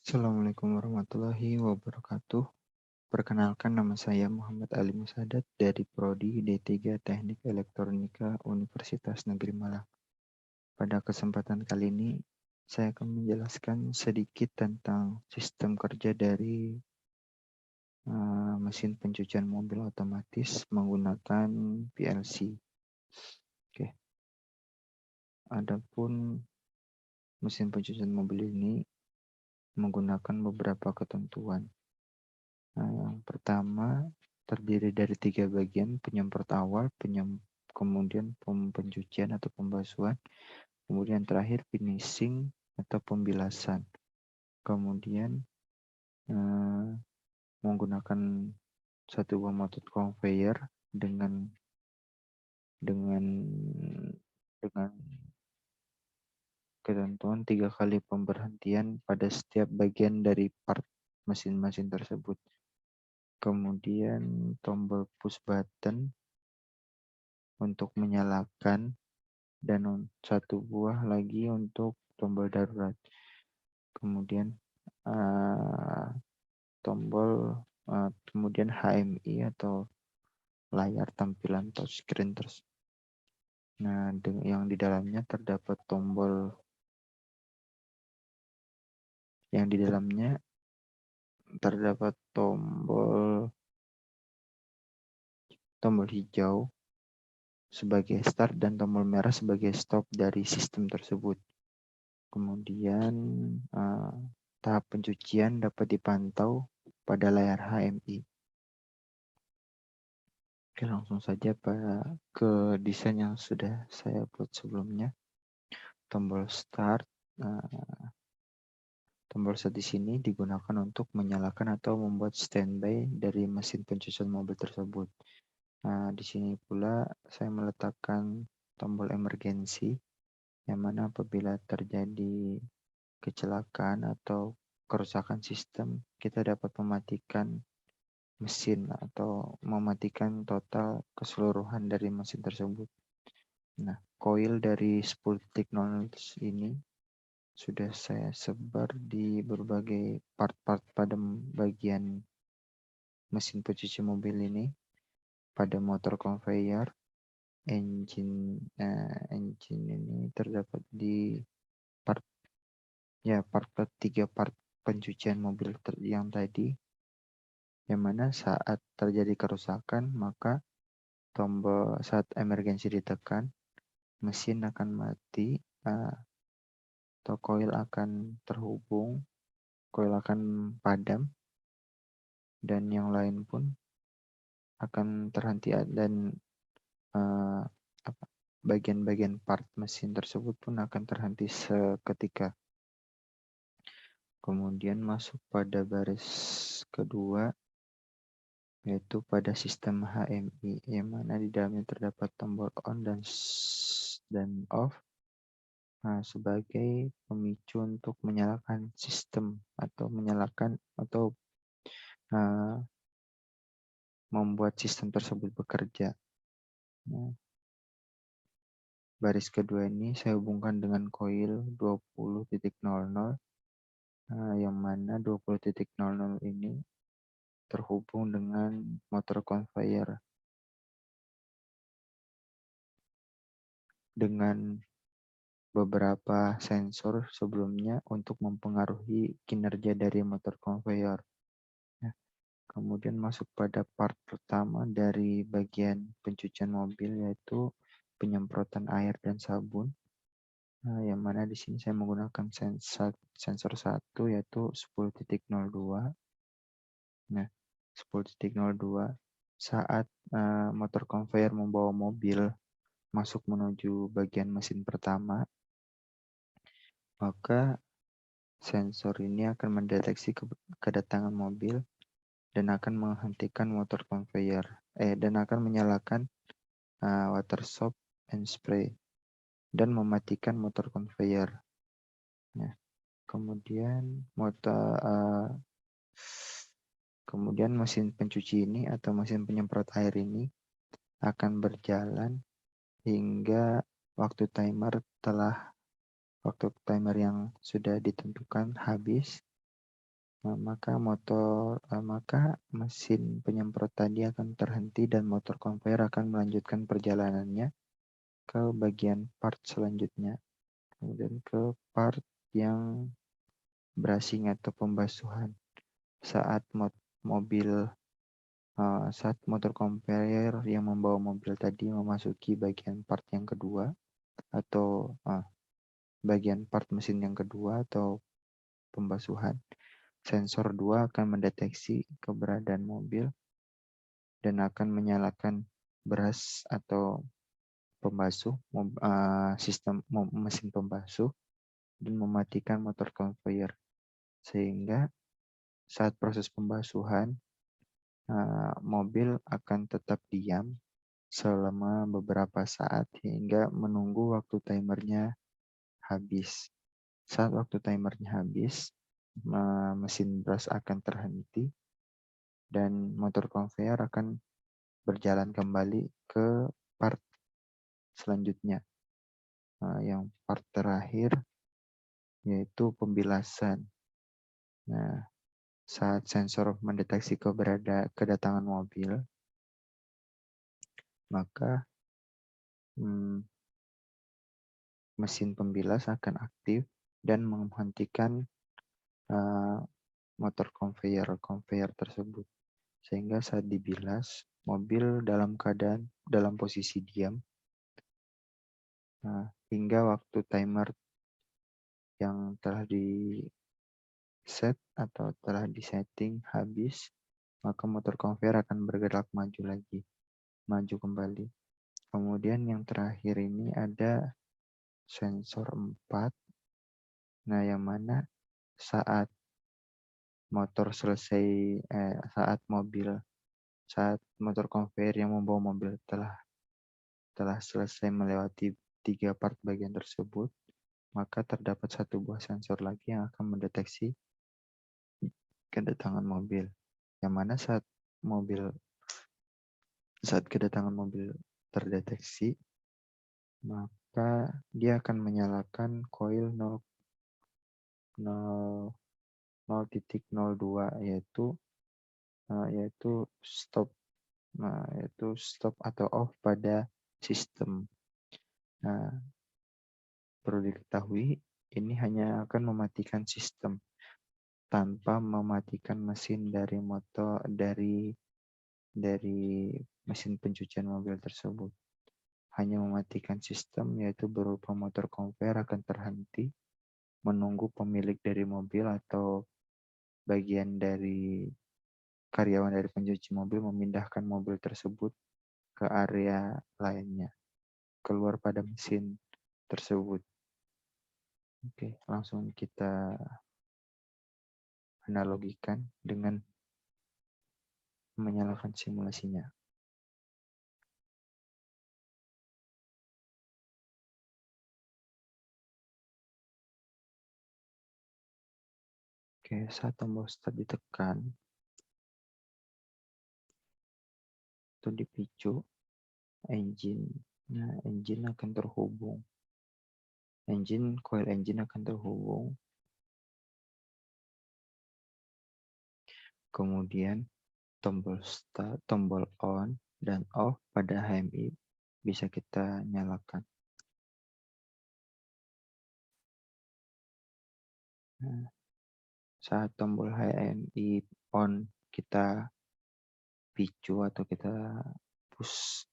Assalamualaikum warahmatullahi wabarakatuh. Perkenalkan, nama saya Muhammad Ali Musadat dari Prodi D3 Teknik Elektronika Universitas Negeri Malang. Pada kesempatan kali ini, saya akan menjelaskan sedikit tentang sistem kerja dari mesin pencucian mobil otomatis menggunakan PLC. Oke. Adapun mesin pencucian mobil ini menggunakan beberapa ketentuan. Yang pertama terdiri dari 3 bagian: penyemprot awal, kemudian pencucian atau pembasuhan, kemudian terakhir finishing atau pembilasan. Kemudian menggunakan satu buah motor conveyor dengan ketentuan 3 kali pemberhentian pada setiap bagian dari part mesin-mesin tersebut. Kemudian tombol push button untuk menyalakan, dan satu buah lagi untuk tombol darurat. Kemudian kemudian HMI atau layar tampilan touchscreen terus. Nah, yang di dalamnya terdapat tombol tombol hijau sebagai start dan tombol merah sebagai stop dari sistem tersebut. Kemudian tahap pencucian dapat dipantau pada layar HMI. Oke, langsung saja ke desain yang sudah saya buat sebelumnya. Tombol start di sini digunakan untuk menyalakan atau membuat standby dari mesin pencucian mobil tersebut. Nah, di sini pula saya meletakkan tombol emergency, yang mana apabila terjadi kecelakaan atau kerusakan sistem, kita dapat mematikan mesin atau mematikan total keseluruhan dari mesin tersebut. Nah, koil dari 10 titik 0 ini sudah saya sebar di berbagai part-part pada bagian mesin pencuci mobil ini, pada motor conveyor, engine ini terdapat di part 3 part pencucian mobil yang tadi, yang mana saat terjadi kerusakan maka tombol saat emergensi ditekan, mesin akan mati, atau koil akan terhubung, koil akan padam, dan yang lain pun akan terhenti, dan bagian-bagian part mesin tersebut pun akan terhenti seketika. Kemudian masuk pada baris kedua, yaitu pada sistem HMI, yang mana di dalamnya terdapat tombol on dan off sebagai pemicu untuk menyalakan sistem atau membuat sistem tersebut bekerja. Nah, baris kedua ini saya hubungkan dengan koil 20.00, yang mana 20.00 ini terhubung dengan motor conveyor dengan beberapa sensor sebelumnya untuk mempengaruhi kinerja dari motor conveyor. Nah, kemudian masuk pada part pertama dari bagian pencucian mobil, yaitu penyemprotan air dan sabun. Nah, yang mana di sini saya menggunakan sensor 1, yaitu 10.02. Nah, 10.02 saat motor conveyor membawa mobil masuk menuju bagian mesin pertama, maka sensor ini akan mendeteksi kedatangan mobil dan akan menghentikan motor conveyor dan akan menyalakan water soap and spray dan mematikan motor conveyor. Nah, kemudian mesin pencuci ini atau mesin penyemprot air ini akan berjalan hingga waktu timer yang sudah ditentukan habis, maka mesin penyemprot tadi akan terhenti dan motor konveyor akan melanjutkan perjalanannya ke bagian part selanjutnya, kemudian ke part yang brushing atau pembasuhan. Saat mobil saat motor konveyor yang membawa mobil tadi memasuki bagian part yang kedua atau bagian part mesin yang kedua atau pembasuhan, sensor 2 akan mendeteksi keberadaan mobil dan akan menyalakan brush atau pembasuh sistem mesin pembasuh dan mematikan motor conveyor, sehingga saat proses pembasuhan mobil akan tetap diam selama beberapa saat hingga menunggu waktu timernya habis. Saat waktu timernya habis, mesin brush akan terhenti dan motor conveyor akan berjalan kembali ke part selanjutnya. Yang part terakhir yaitu pembilasan. Nah, saat sensor mendeteksi kedatangan mobil, maka mesin pembilas akan aktif dan menghentikan motor konveyor tersebut. Sehingga saat dibilas, mobil dalam posisi diam hingga waktu timer yang telah di set atau telah disetting habis, maka motor konveyor akan bergerak maju kembali. Kemudian yang terakhir ini ada sensor 4. Nah, yang mana saat motor selesai saat motor konveyor yang membawa mobil telah selesai melewati 3 part bagian tersebut, maka terdapat satu buah sensor lagi yang akan mendeteksi kedatangan mobil. Yang mana saat kedatangan mobil terdeteksi, maka dia akan menyalakan koil 0.02 yaitu stop stop atau off pada sistem. Nah, perlu diketahui ini hanya akan mematikan sistem tanpa mematikan mesin dari mesin pencucian mobil tersebut. Hanya mematikan sistem, yaitu berupa motor konveyor akan terhenti menunggu pemilik dari mobil atau bagian dari karyawan dari pencuci mobil memindahkan mobil tersebut ke area lainnya, keluar pada mesin tersebut. Oke, langsung kita analogikan dengan menyalakan simulasinya. Oke, saat tombol start ditekan, itu dipicu, engine akan terhubung. Coil engine akan terhubung. Kemudian tombol start, tombol on dan off pada HMI bisa kita nyalakan. Nah, saat tombol HMI on kita picu atau kita push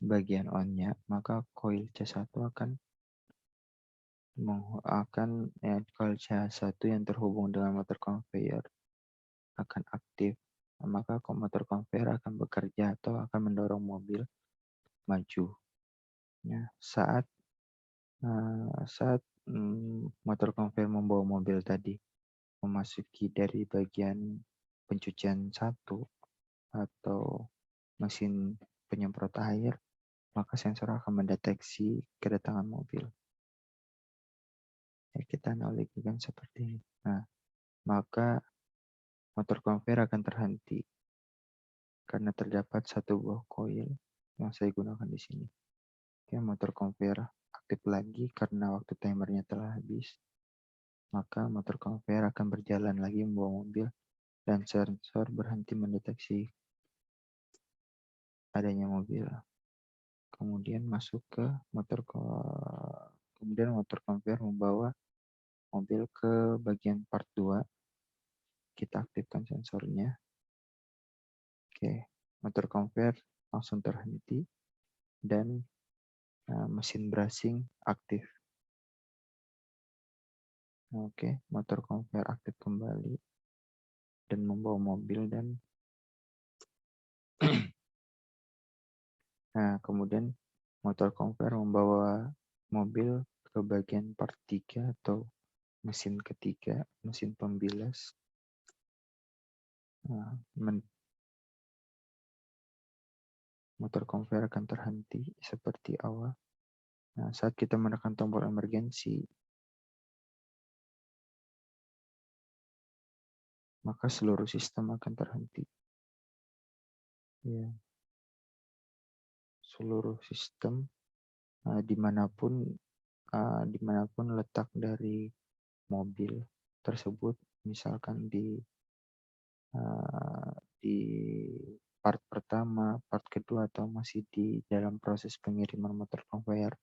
bagian on-nya, maka coil C1 coil C1 yang terhubung dengan motor conveyor akan aktif. Maka motor conveyor akan bekerja atau akan mendorong mobil maju. Ya, saat motor conveyor membawa mobil tadi memasuki dari bagian pencucian 1 atau mesin penyemprot air, maka sensor akan mendeteksi kedatangan mobil. Ya, kita analogikan seperti ini. Nah, maka motor conveyor akan terhenti karena terdapat satu buah koil yang saya gunakan di sini. Oke, motor conveyor aktif lagi karena waktu timernya telah habis. maka motor conveyor akan berjalan lagi membawa mobil dan sensor berhenti mendeteksi adanya mobil. Kemudian masuk ke kemudian motor conveyor membawa mobil ke bagian part 2. Kita aktifkan sensornya. Oke, motor conveyor langsung terhenti dan mesin brushing aktif. Oke, motor conveyor aktif kembali dan membawa mobil dan kemudian motor conveyor membawa mobil ke bagian part 3 atau mesin ketiga, mesin pembilas. Motor conveyor akan terhenti seperti awal. Saat kita menekan tombol emergensi, maka seluruh sistem akan terhenti. Ya, seluruh sistem dimanapun letak dari mobil tersebut, misalkan di part pertama, part kedua, atau masih di dalam proses pengiriman motor conveyor,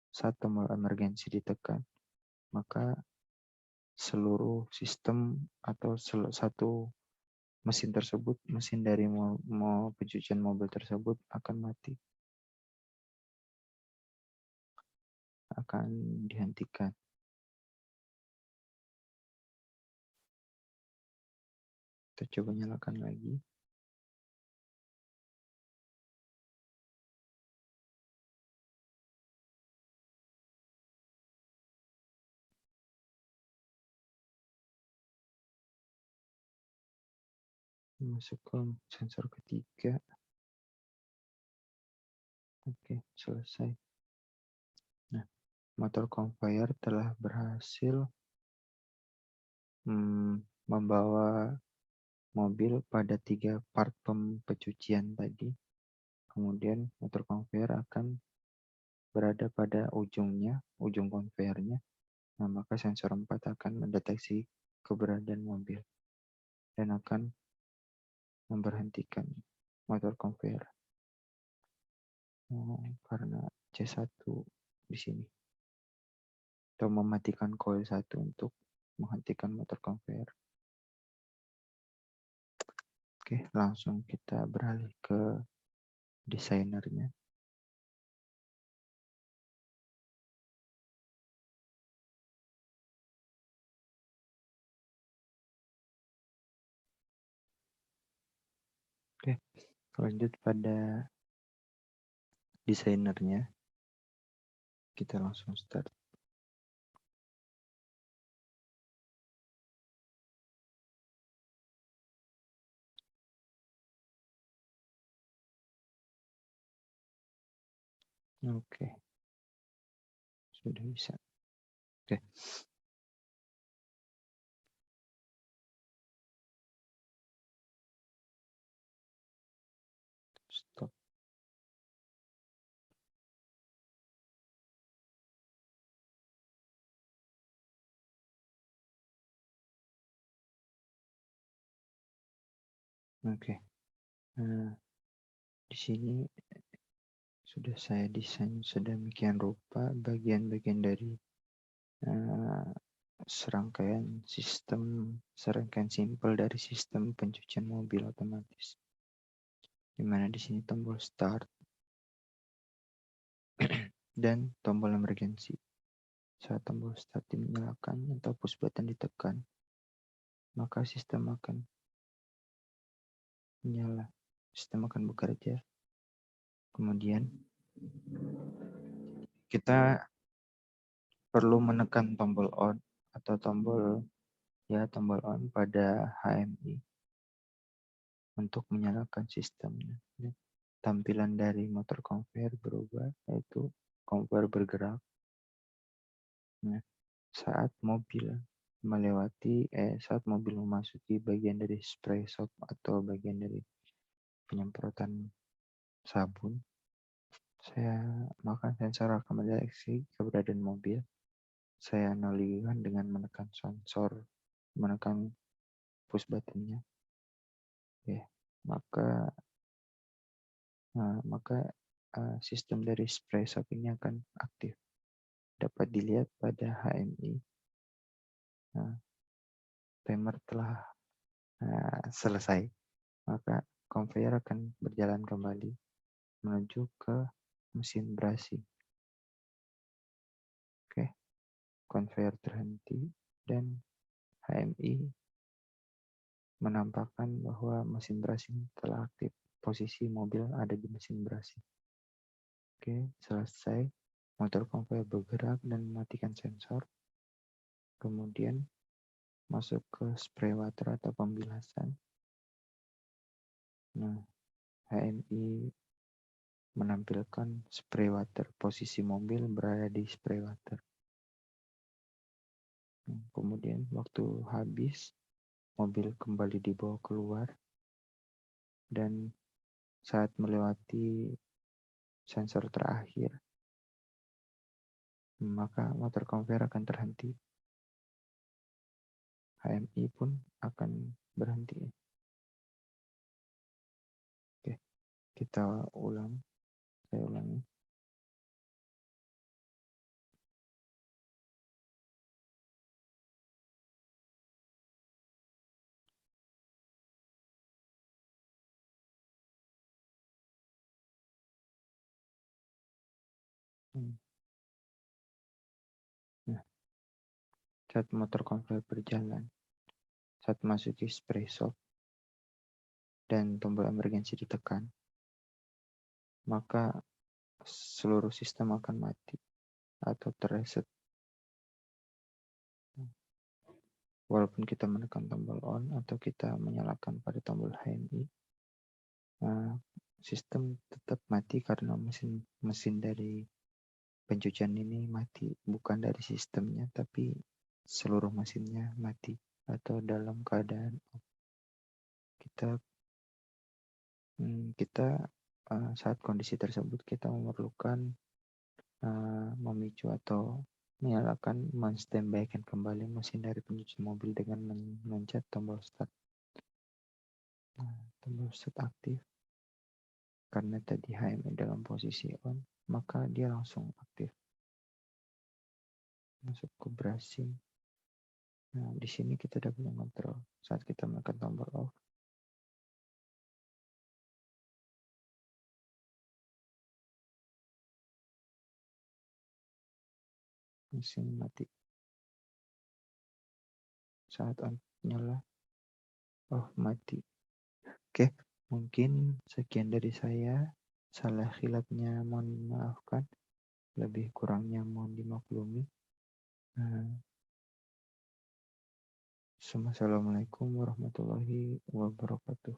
saat tombol emergensi ditekan, maka seluruh sistem atau satu mesin tersebut, mesin dari pencucian mobil tersebut akan mati, akan dihentikan. Kita coba nyalakan lagi. Masuk ke sensor ketiga. Oke, selesai. Nah, motor conveyor telah berhasil membawa mobil pada 3 part pencucian tadi. Kemudian motor conveyor akan berada pada ujung conveyornya. Nah, maka sensor 4 akan mendeteksi keberadaan mobil dan akan memberhentikan motor conveyor karena C1 di sini, atau mematikan coil 1 untuk menghentikan motor conveyor. Oke, langsung kita beralih ke desainernya. Oke, lanjut pada desainernya. Kita langsung start. Oke, sudah bisa. Oke. Stop. Oke. Nah, di sini sudah saya desain sedemikian rupa bagian-bagian dari serangkaian simpel dari sistem pencucian mobil otomatis. Di mana di sini tombol start dan tombol emergency. Saat tombol start dinyalakan atau push button ditekan, maka sistem akan menyala. Sistem akan bekerja. Kemudian kita perlu menekan tombol on atau tombol on pada HMI untuk menyalakan sistemnya. Tampilan dari motor conveyor berubah, yaitu conveyor bergerak. Nah, saat mobil memasuki bagian dari spray shop atau bagian dari penyemprotan sabun, maka sensor akan mendeteksi keberadaan mobil. Saya nolikan dengan menekan menekan sensor, menekan push buttonnya, ya, maka sistem dari spray shop ini akan aktif. Dapat dilihat pada HMI, timer telah selesai, maka conveyor akan berjalan kembali menuju ke mesin brasi. Oke, conveyor terhenti dan HMI menampakkan bahwa mesin brasi telah aktif. Posisi mobil ada di mesin brasi. Oke, selesai. Motor conveyor bergerak dan mematikan sensor. Kemudian masuk ke spray water atau pembilasan. Nah, HMI menampilkan spray water. Posisi mobil berada di spray water. Nah, kemudian waktu habis, mobil kembali dibawa keluar dan saat melewati sensor terakhir, maka motor conveyor akan terhenti. HMI pun akan berhenti. Oke, kita ulang. Saya ulangi. Nah, saat motor conveyor berjalan, saat masuki spray shop dan tombol emergency ditekan, maka seluruh sistem akan mati atau terreset. Walaupun kita menekan tombol on atau kita menyalakan pada tombol HMI, sistem tetap mati karena mesin dari pencucian ini mati, bukan dari sistemnya, tapi seluruh mesinnya mati atau dalam keadaan off. Kita saat kondisi tersebut kita memerlukan memicu atau menyalakan, men-standby-kan kembali mesin dari pencuci mobil dengan memencet tombol start. Tombol start aktif karena tadi HMI dalam posisi on, maka dia langsung aktif. Masuk ke brushing. Nah, di sini kita dapat mengontrol saat kita menekan tombol off. Mesin mati. Saat on nyala, off mati. Oke, mungkin sekian dari saya. Salah khilafnya mohon dimaafkan. Lebih kurangnya mohon dimaklumi. Assalamualaikum warahmatullahi wabarakatuh.